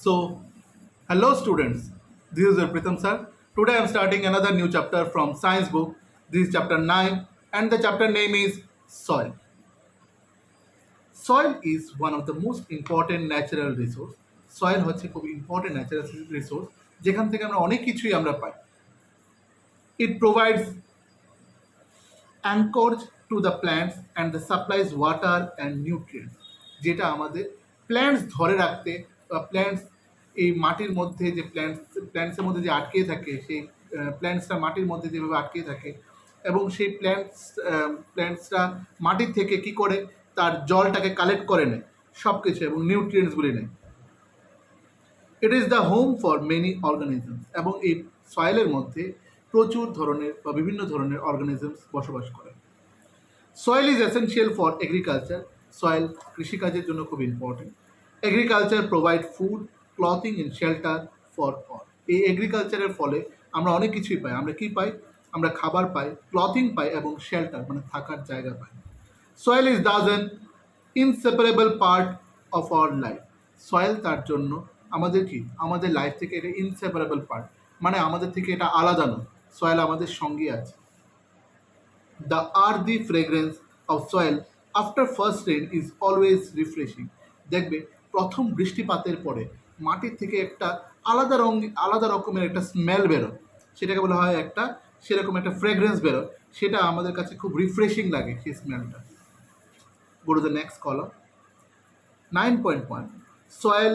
So, hello students, this is your Pritham sir. Today I am starting another new chapter from science book. This is chapter 9 and the chapter name is Soil. Soil is one of the most important natural resource. Soil হচ্ছে খুব important natural resource যেখান থেকে আমরা অনেক কিছুই আমরা পাই. It provides anchors to the plants and the supplies water and nutrients. যেটা আমাদের প্ল্যান্টস ধরে রাখতে বা প্ল্যান্টস এই মাটির মধ্যে যে প্ল্যান্টসের মধ্যে যে আটকে থাকে সেই প্ল্যান্টসটা মাটির মধ্যে যেভাবে আটকে থাকে এবং সেই প্ল্যান্টসটা মাটির থেকে কি করে তার জলটাকে কালেক্ট করে নেয় সব কিছু এবং নিউট্রিয়েন্টসগুলি নেয়। It is the home for many organisms এবং এই সয়েলের মধ্যে প্রচুর ধরনের বা বিভিন্ন ধরনের অর্গানিজমস বসবাস করে। Soil is essential for agriculture. Soil কৃষিকাজের জন্য খুব important. Agriculture provide food, clothing and shelter for all. এই এগ্রিকালচারের ফলে আমরা অনেক কিছুই পাই। আমরা কি পাই? আমরা খাবার পাই, ক্লথিং পাই এবং শেল্টার মানে থাকার জায়গা পাই। Soil is thus an inseparable part of our life. Soil তার জন্য আমাদের কি আমাদের লাইফ থেকে এটা ইনসেপারেবল পার্ট, মানে আমাদের থেকে এটা আলাদা নয়। সয়েল আমাদের সঙ্গে আছে। The earthy fragrance of soil after first rain is always refreshing. দেখবে প্রথম বৃষ্টিপাতের পরে মাটির থেকে একটা আলাদা রকমের একটা স্মেল বেরোয়, সেটাকে বলা হয় একটা সেরকম একটা ফ্রেগ্রেন্স বেরোয়, সেটা আমাদের কাছে খুব রিফ্রেশিং লাগে সেই স্মেলটা। Go to the next column. 9.1 Soil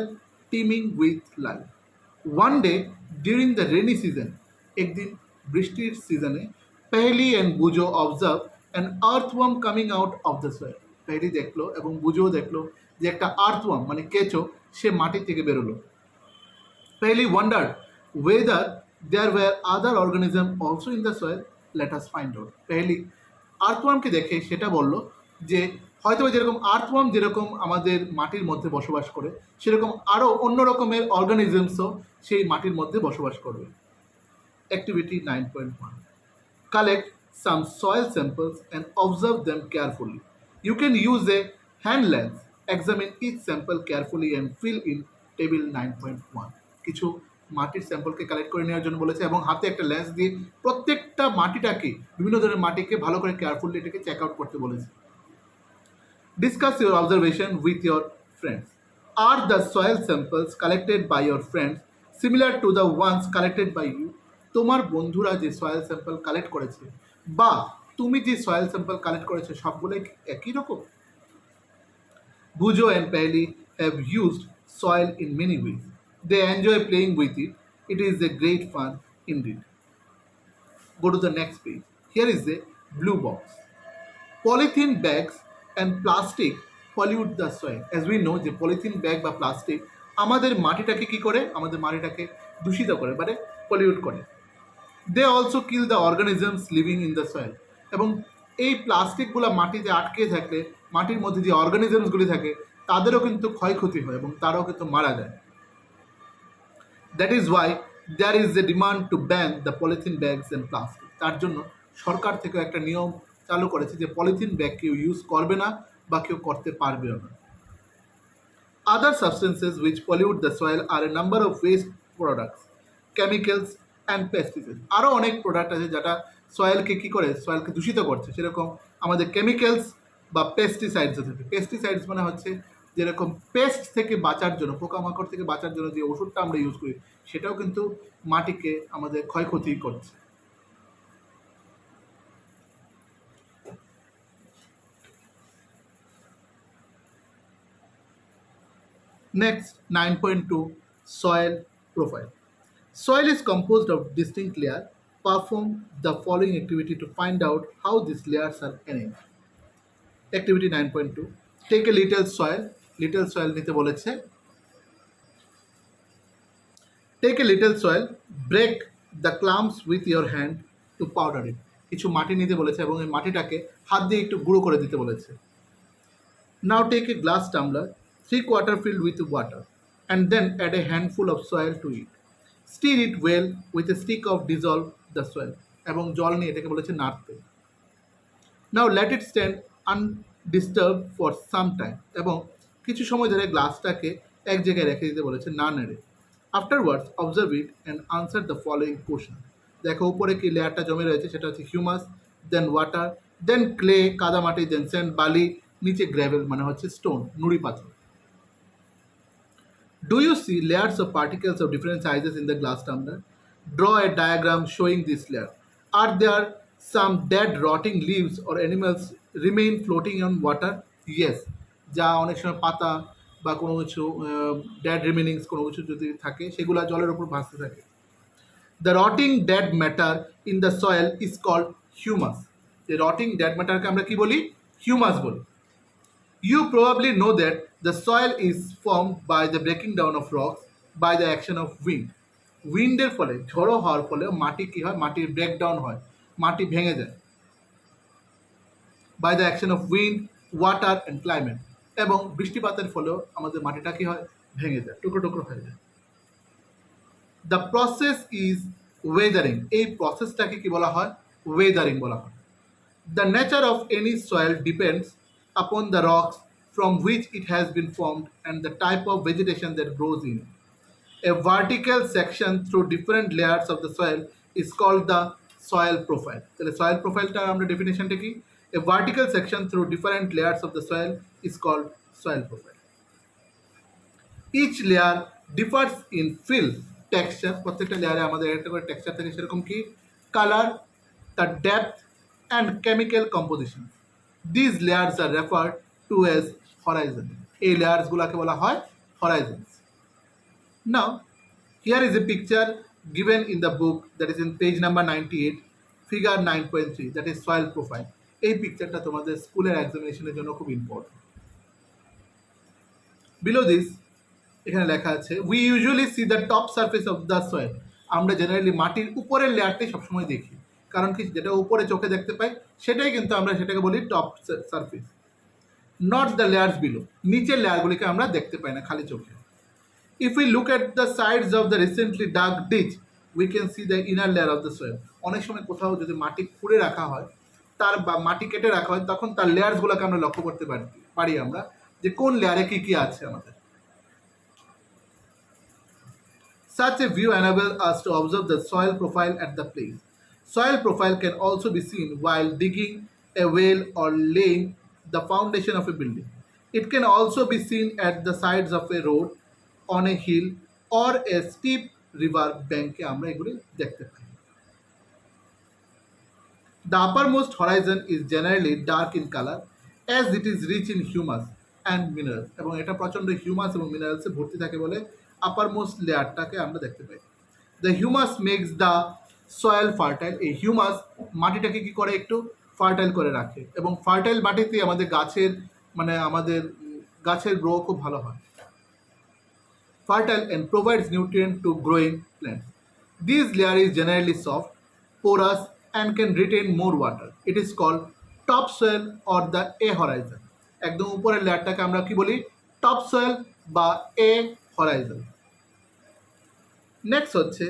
teeming with life. One day during the rainy season, একদিন বৃষ্টির সিজনে Paheli and Boojho observe an earthworm coming out of the soil. Paheli দেখলো এবং বুজো দেখলো যে একটা আর্থওয়ার্ম মানে কেঁচো সে মাটি থেকে বেরোলো। Paheli wondered whether there were other organism also in the soil, let us find out. Paheli আর্থওয়ার্মকে দেখে সেটা বলল যে হয়তো যেরকম আর্থওয়ার্ম যেরকম আমাদের মাটির মধ্যে বসবাস করে সেরকম আরও অন্য রকমের অর্গানিজমসও সেই মাটির মধ্যে বসবাস করবে। Activity 9.1 Collect some soil samples and observe them carefully. You can use a hand lens. Examine each sample carefully and fill in table 9.1. কিছু মাটির স্যাম্পলকে কালেক্ট করে নেওয়ার জন্য বলেছে এবং হাতে একটা লেন্স দিয়ে প্রত্যেকটা মাটিটাকে বিভিন্ন ধরনের মাটিকে ভালো করে কেয়ারফুলি এটাকে চেক আউট করতে বলেছে। Discuss your observation with your friends. Are the soil samples collected by your friends similar to the ones collected by you? তোমার বন্ধুরা যে সয়েল স্যাম্পল কালেক্ট করেছে বা তুমি যে সয়েল স্যাম্পল কালেক্ট করেছো সবগুলো একই রকম? বুজো and Pehli have used soil in many ways. They enjoy playing with it. It is a great fun indeed. Go to the next page. Here is a blue box. Polythene bags and plastic pollute the soil. As we know যে polythene bag বা plastic আমাদের মাটিটাকে কি করে? আমাদের মাটিটাকে দূষিত করে, মানে পলিউট করে। They also kill the organisms living in the soil. এবং এই প্লাস্টিকগুলো মাটিতে আটকে থাকলে মাটির মধ্যে যে অর্গানিজমসগুলি থাকে তাদেরও কিন্তু ক্ষয়ক্ষতি হয় এবং তারাও কিন্তু মারা যায়। That is why there is a demand to ban the polythene bags and plastic. তার জন্য সরকার থেকে একটা নিয়ম চালু করেছে যে পলিথিন ব্যাগ কেউ ইউজ করবে না বা কেউ করতে পারবেও না। Other substances which pollute the soil are a number of waste products, chemicals and pesticide. আরও অনেক প্রোডাক্ট আছে যেটা সয়েলকে কী করে, সয়েলকে দূষিত করছে। সেরকম আমাদের কেমিক্যালস বা পেস্টিসাইডস থাকে। পেস্টিসাইডস মানে হচ্ছে যেরকম পেস্ট থেকে বাঁচার জন্য, পোকামাকড় থেকে বাঁচার জন্য যে ওষুধটা আমরা ইউজ করি সেটাও কিন্তু মাটিকে আমাদের ক্ষয়ক্ষতি করছে। Next, 9.2 Soil profile. Soil is composed of distinct layers. Perform the following activity to find out how these layers are arranged. Activity 9.2 Take a little soil. Little soil নিতে বলেছে। Take a little soil, break the clumps with your hand to powder it. কিছু মাটি নিতে বলেছে এবং এই মাটিটাকে হাত দিয়ে একটু গুঁড়ো করে দিতে বলেছে। Now take a glass tumbler, 3/4 filled with water, and then add a handful of soil to it. Stir it well with a stick of dissolve the soil. এবং জল নিয়ে এটাকে বলেছে নাড়তে। Now let it stand undisturbed for some time. এবং কিছু সময় ধরে গ্লাসটাকে এক জায়গায় রেখে দিতে বলেছে, না নেড়ে। Afterwards observe it and answer the following question. দেখো উপরে কি লেয়ারটা জমে রয়েছে, সেটা হচ্ছে হিউমাস, দেন ওয়াটার, দেন ক্লে কাদামাটি, দেন স্যান্ড বালি, নিচে গ্র্যাভেল মানে হচ্ছে স্টোন নুড়ি পাথর। Do you see layers of particles of different sizes in the glass tumbler? Draw a diagram showing this layer. Are there some dead rotting leaves or animals remain floating on water? Yes. যা অনেক সময় পাতা বা কোনো কিছু dad রিমেনিংস কোনো কিছু যদি থাকে সেগুলো জলের উপর ভাসতে থাকে। The rotting dead matter in the soil is called humus. যে রটিং ডেড ম্যাটারকে আমরা কি বলি? হিউমাস বলি। You probably know that the soil is formed by the breaking down of rocks by the action of wind. উইন্ডের ফলে, ঝড়ো হওয়ার ফলে মাটি কি হয়? মাটির ব্রেকডাউন হয়, মাটি ভেঙে যায়। By the action of wind, water and climate. এবং বৃষ্টিপাতের ফলেও আমাদের মাটিটা কি হয়? ভেঙে যায়, টুকরো টুকরো হয়ে যায়। The process is Wuthering. এই প্রসেসটাকে কি বলা হয়? ওয়েদারিং বলা হয়। The nature of any soil depends upon the rocks from which it has been formed and the type of vegetation that grows in it. A vertical section through different layers of the soil is called the soil profile. So the soil profile টা আমরা ডেফিনেশনটা কি? A vertical section through different layers of the soil is called soil profile. Each layer differs in fill, texture, প্রত্যেকটা লেয়ারে আমাদের একটা করে texture থাকে, সেরকম কি colour, the depth and chemical composition. These layers are referred to as horizon. এই layers গুলাকে বলা হয় horizons. Now, here is a picture given in the book that is in page number 98, figure 9.3, that is soil profile. এই পিকচারটা তোমাদের স্কুলের এক্সামিনেশনের জন্য খুব ইম্পর্টেন্ট। Below this, এখানে লেখা আছে, we usually see the top surface of the soil. আমরা জেনারেলি মাটির উপরের লেয়ারটাই সবসময় দেখি, কারণ কি যেটা উপরে চোখে দেখতে পাই সেটাই কিন্তু আমরা সেটাকে বলি top surface, not the layers below. নিচের লেয়ারগুলিকে আমরা দেখতে পাই না খালি চোখে। If we look at the sides of the recently dug ditch, we can see the inner layer of the soil. অনেক সময় কোথাও যদি মাটি খুঁড়ে রাখা হয়, তার বা মাটি কেটে রাখা হয়, তখন তার লেয়ার্সগুলোকে আমরা লক্ষ্য করতে পারি আমরা যে কোন লেয়ারে কী কী আছে আমাদের। Such a view enables us to observe the soil profile at the place. Soil profile can also be seen while digging a well or laying the foundation of a building. It can also be seen at the sides of a road, on a hill, or a steep river bank. আমরা এগুলি দেখতে পাই। The uppermost horizon is generally dark in color as it is rich in humus and minerals. এবং এটা প্রচণ্ড humus এবং মিনারেলসে ভর্তি থাকে বলে আপারমোস্ট লেয়ারটাকে আমরা দেখতে পাই। The humus makes the soil fertile. এই হিউমাস মাটিটাকে কি করে? একটু ফার্টাইল করে রাখে, এবং ফার্টাইল মাটিতে আমাদের গাছের গ্রো খুব ভালো হয়। Fertile and provides nutrient to growing plants. This layer is generally soft, porous and can retain more water. It is called topsoil or the A horizon. একদম উপরের লেয়ারটাকে আমরা কি বলি? topsoil বা A horizon. Next হচ্ছে,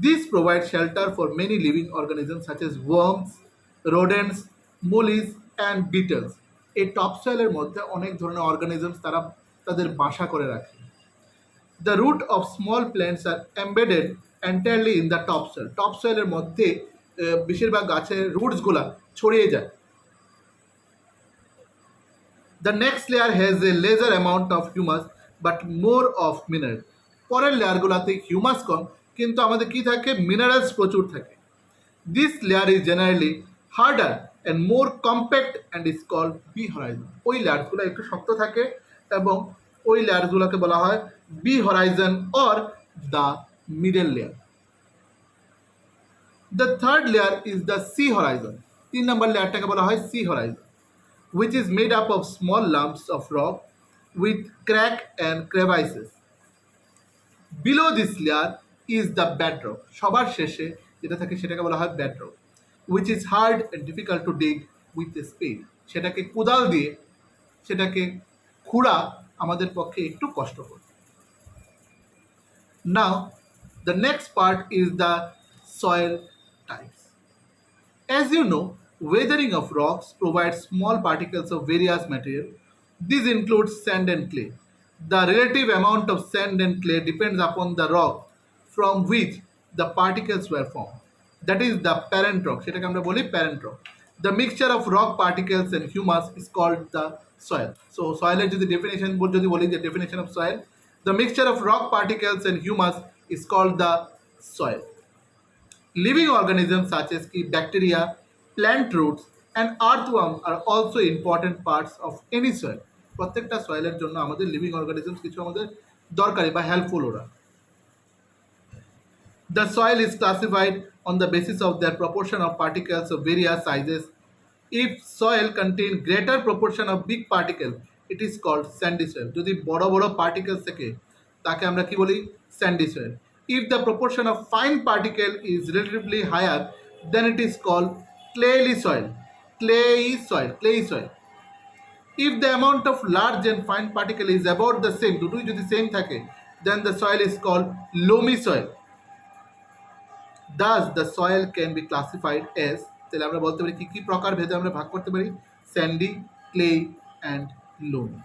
this provides shelter for many living organisms such as worms, rodents, mollies and beetles. এই টপসয়েলের মধ্যে অনেক ধরনের অর্গানিজমস তারা তাদের বাসা করে রাখে। The root of small plants are embedded entirely in the topsoil. টপসয়েলের মধ্যে বেশিরভাগ গাছের রুটসগুলা ছড়িয়ে যায়। The next layer has a lesser amount of humus but more of minerals. পরের লেয়ারগুলোতে হিউমাস কম, কিন্তু আমাদের কি থাকে? মিনারেলস প্রচুর থাকে। This layer is generally harder and more compact and is called B horizon. ওই লেয়ারগুলো একটু শক্ত থাকে এবং ওই লেয়ারগুলোকে বলা হয় B horizon or the middle layer. The third layer is the C horizon. 3 নম্বর লেয়ারটাকে বলা হয় C horizon, which is made up of small lumps of rock with crack and crevices. Below this layer is the bedrock. সবার শেষে যেটা থাকে সেটাকে বলা হয় bedrock, which is hard and difficult to dig with a spade. সেটাকে কোদাল দিয়ে সেটাকে খুঁড়া আমাদের পক্ষে একটু কষ্টকর। Now, the next part is the soil types. As you know, weathering of rocks provides small particles of various material This includes sand and clay. The relative amount of sand and clay depends upon the rock from which the particles were formed. That is the parent rock. সেটাকে আমরা বলি parent rock. The mixture of rock particles and humus is called the soil. So soil এর যদি definition যদি বলি যে definition of soil, the mixture of rock particles and humus is called the soil. Living organisms such as bacteria, plant roots, and earthworms are also important parts of any soil. প্রত্যেকটা সয়েলের জন্য আমাদের living organisms কিছু আমাদের দরকারি বা helpful ওরা। The soil is classified on the basis of their proportion of particles of various sizes. If soil contain greater proportion of big particle, it is called sandy soil. যদি বড় বড় particles থাকে তাকে আমরা কি বলি sandy soil. If the proportion of fine particle is relatively higher, then it is called clayey soil. Clayey soil. If the amount of large and fine particle is about the same, দুটোই যদি same থাকে, then the soil is called loamy soil. Thus the soil can be classified as, তাহলে আমরা বলতে পারি কি প্রকার ভেদে আমরা ভাগ করতে পারি, sandy, clay and loamy.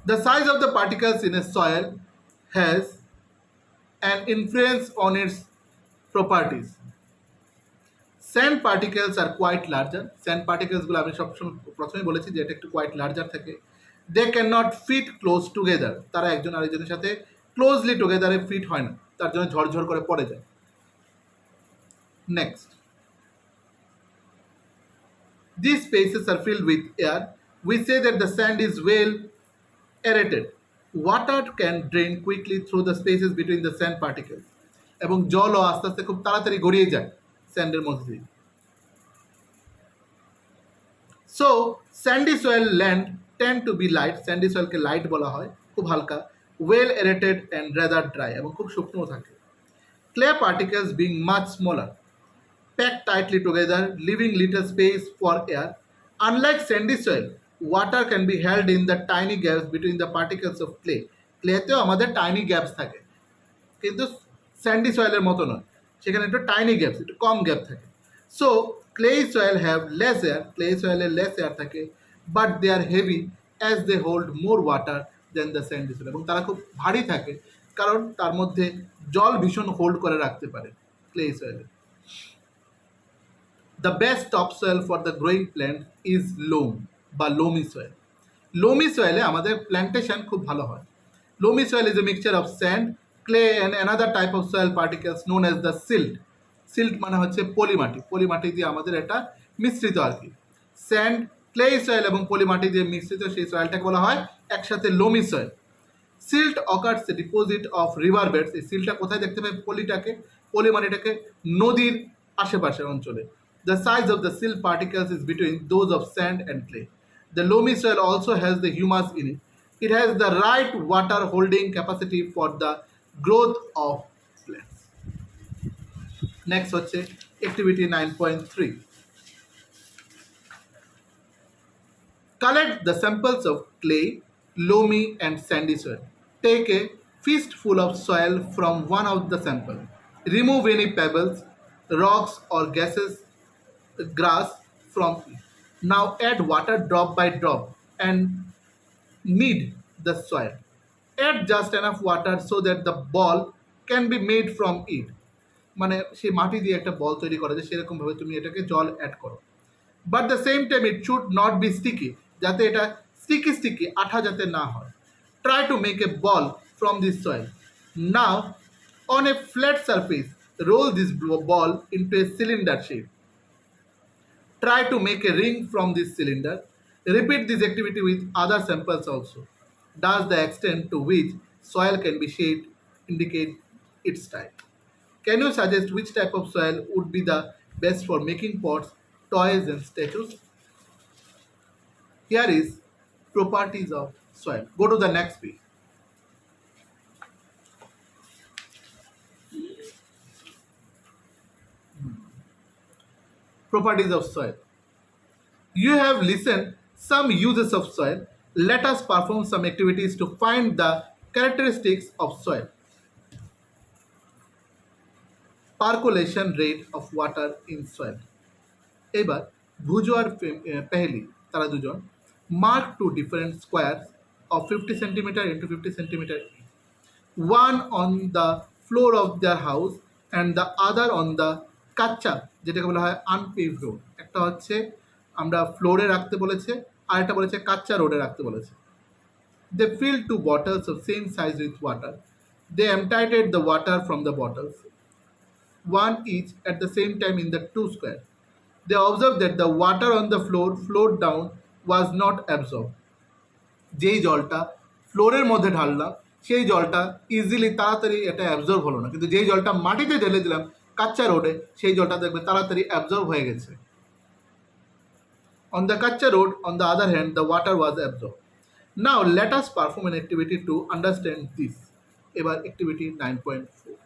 The size of the particles in a soil has an influence on its properties. Sand particles are quite larger. Sand particles গুলো আমি সবসময় প্রথমে বলেছি যে এটা একটু quite larger থাকে. They cannot fit close together. তারা একজন আরেকজনের সাথে closely together fit হয় না, তার জন্য ঝরঝর করে পড়ে যায়। Next, these spaces are filled with air. We say that the sand is well aerated. Water can drain quickly through the spaces between the sand particles. এবং জলও আস্তে আস্তে খুব তাড়াতাড়ি গড়িয়ে যায় স্যান্ডের মধ্যে দিয়ে। So sandy soil land tend to be light. Sandy soil K light বলা হয়, খুব হালকা, well aerated and rather dry এবং খুব শুকনো থাকে। Clay particles being much smaller, packed tightly together, leaving little space for air. Unlike sandy soil, water can be held in the tiny gaps between the particles of clay. Clayতেও আমাদের tiny gaps থাকে, কিন্তু sandy soil-এর মতো নয়, সেখানে একটু tiny gaps, একটু কম gap থাকে। So clay soil have less air, clay soil এর less air থাকে, but they are heavy as they hold more water than the sandy soil. এবং তারা খুব ভারী থাকে কারণ তার মধ্যে জল ভীষণ হোল্ড করে রাখতে পারে clay soil. The best topsoil for the growing plant is loam বা loamy soil. Loamy soil এ আমাদের প্ল্যান্টেশন খুব ভালো হয়। Loamy soil is a mixture of sand, clay and another type of soil particles known as the silt. Silt মানে হচ্ছে পলি মাটি, পলি মাটি দিয়ে আমাদের এটা মিশ্রিত আর কি। স্যান্ড, ক্লে সয়েল এবং পলি মাটি দিয়ে মিশ্রিত সেই সয়েলটাকে বলা হয় একসাথে loamy soil. Silt occurs A deposit of river beds. এই সিল্টটা কোথায় দেখতে পাই, পলিটাকে, পলি মাটিটাকে নদীর আশেপাশের অঞ্চলে। The size of the silt particles is between those of sand and clay. The loamy soil also has the humus in it. It has the right water holding capacity for the growth of plants. Next হচ্ছে activity 9.3. Collect the samples of clay, loamy and sandy soil. Take a fistful of soil from one of the sample. Remove any pebbles, rocks or gases, grass from it. Now add water drop by drop and knead the soil. Add just enough water so that the ball can be made from it. মানে সেই মাটি দিয়ে একটা বল তৈরি করা যায়, সেরকম ভাবে তুমি এটাকে জল অ্যাড করো। But the same time it should not be sticky, যাতে এটা স্টিকি আঠা যাতে না হয়। Try to make a ball from this soil. Now on a flat surface roll this ball into a cylinder shape. Try to make a ring from this cylinder. Repeat this activity with other samples also. Does the extent to which soil can be shaped indicate its type? Can you suggest which type of soil would be the best for making pots, toys and statues? Here is properties of soil. Go to the next page. Properties of soil. You have listened some uses of soil. Let us perform some activities to find the characteristics of soil. Percolation rate of water in soil. এবার ভুজো আর পেহেলি তারা দুজন Mark two different squares of 50 centimeter into 50 centimeter each. One on the floor of their house and the other on the কাচ্চা, যেটাকে বলা হয় আনপেভ road. একটা হচ্ছে আমরা ফ্লোরে রাখতে বলেছে, আর একটা বলেছে কাচ্চা রোডে রাখতে বলেছে। They filled two bottles of same size with water. They emptied the water from the bottles, one each at the same time in the two squares. They observed that the water on the floor flowed down was not absorbed. যেই জলটা ফ্লোরের মধ্যে ঢাললাম সেই জলটা easily তাড়াতাড়ি এটা absorb হলো না, কিন্তু যেই জলটা মাটিতে ঢেলে দিলাম কাচ্চা রোডে সেই জলটা দেখবে তাড়াতাড়ি অ্যাবজর্ব হয়ে গেছে। On the কাচ্চা road, on the other hand, the water was absorbed. Now let us perform an activity to understand this. এবার activity 9.4.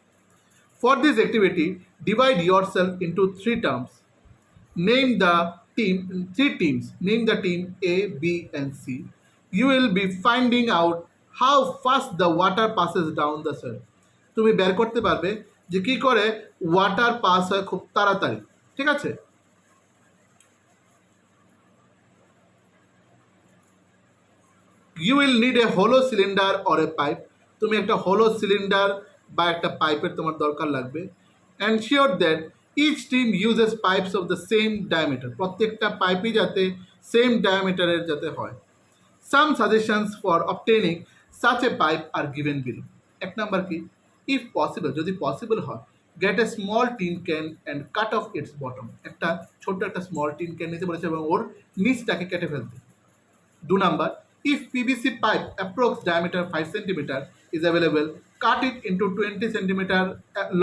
For this activity, divide yourself into three terms. Name the team, three teams. Name the team A, B, and C. You will be finding out how fast the water passes down the soil. তুমি বের করতে পারবে যে কি করে water pass হয় খুব তাড়াতাড়ি, ঠিক আছে? You will need a hollow cylinder or a pipe. তুমি একটা hollow cylinder বা একটা পাইপের তোমার দরকার লাগবে। Ensure that each team uses pipes of the same diameter. প্রত্যেকটা পাইপই যাতে সেম ডায়ামিটারের যাতে হয়। Some suggestions for obtaining such a pipe are given below. এক নাম্বার কি, if possible, যদি পসিবল হয়, get a small tin can and cut off its bottom. একটা ছোট্ট একটা স্মল টিন ক্যান নিতে বলেছে এবং ওর নিচটাকে কেটে ফেলতে। 2 number, if PVC pipe approx diameter 5 cm is available, cut it into 20 cm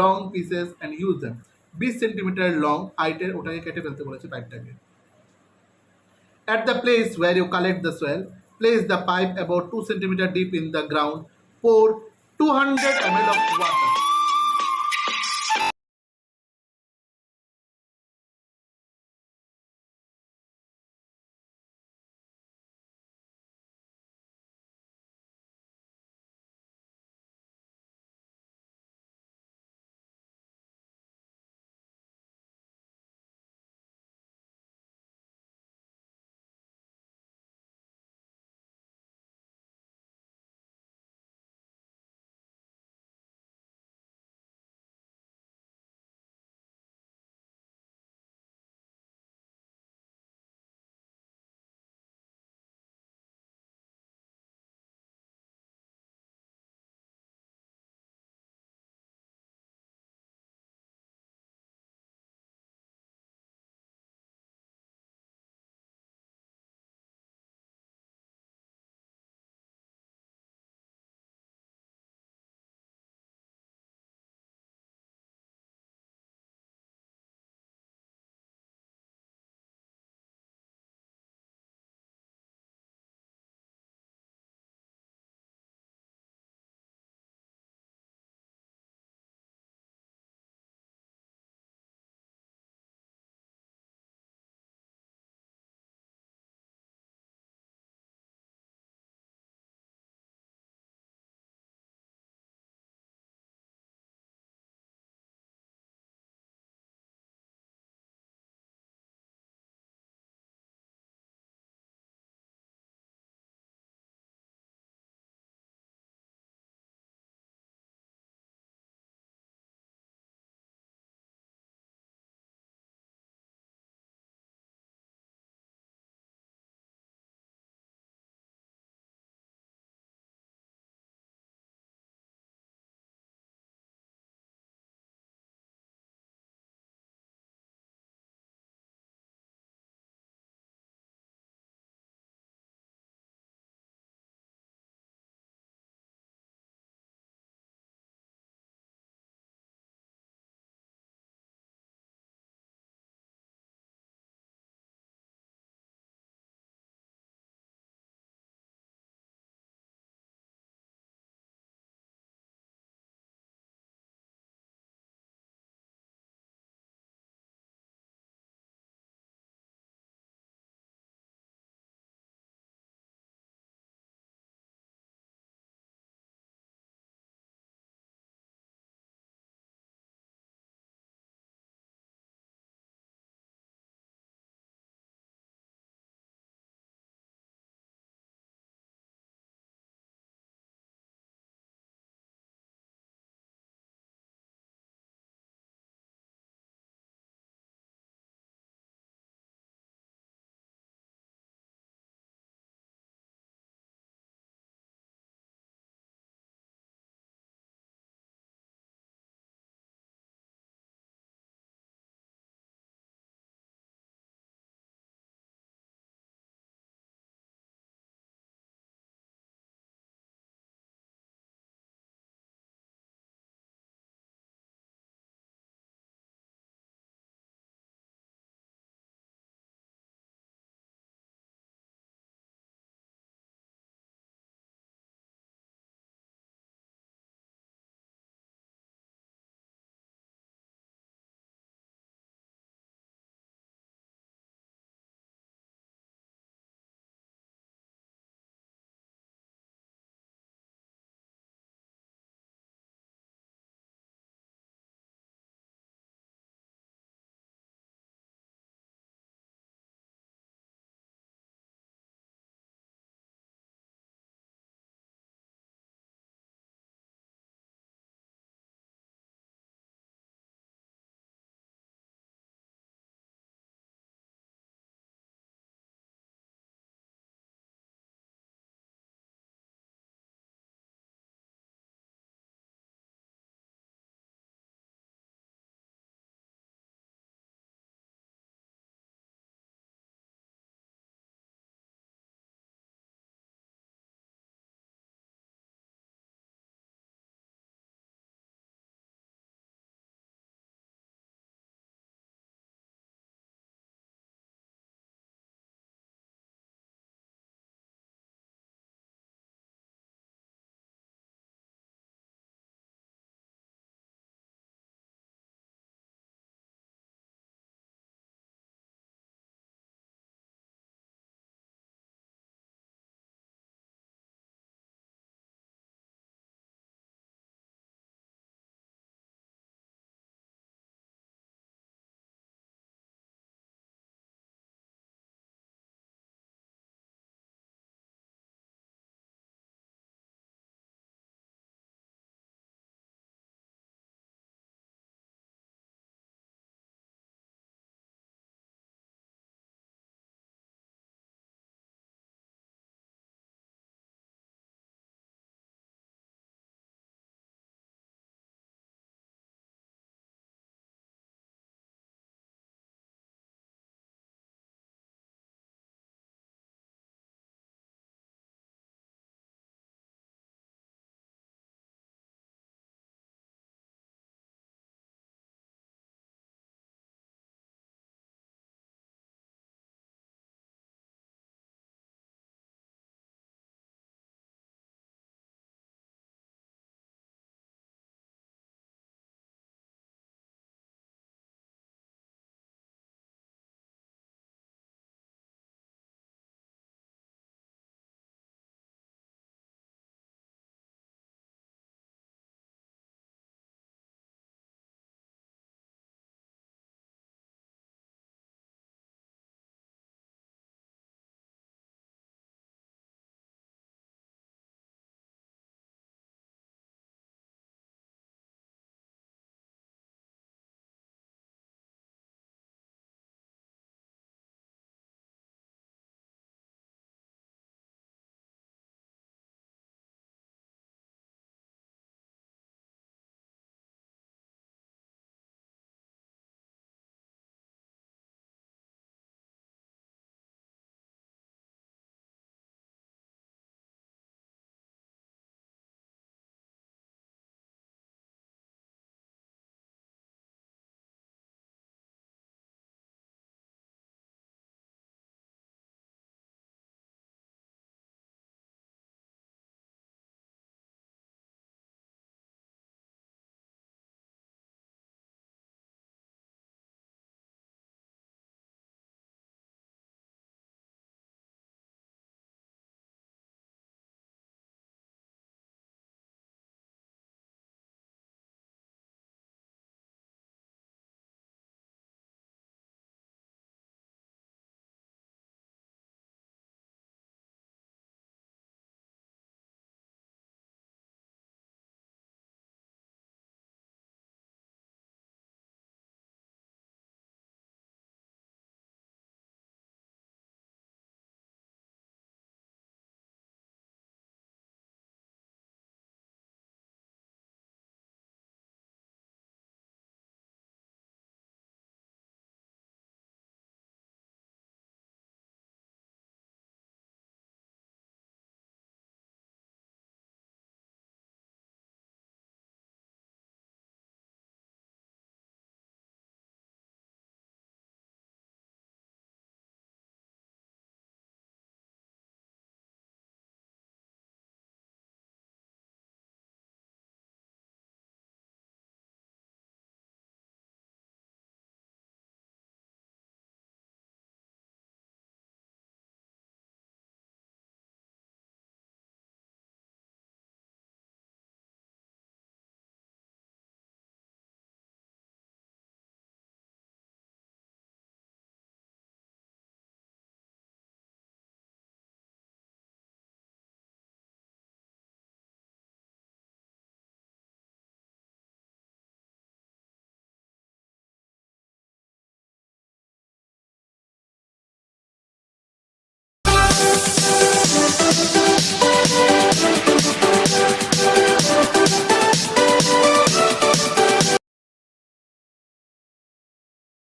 long pieces and use them. 20 cm long heighter ওটাকে কেটে ফেলতে বলেছে পাইপটাকে। At the place where you collect the soil, place the pipe about 2 cm deep in the ground. Pour 200 ml of water.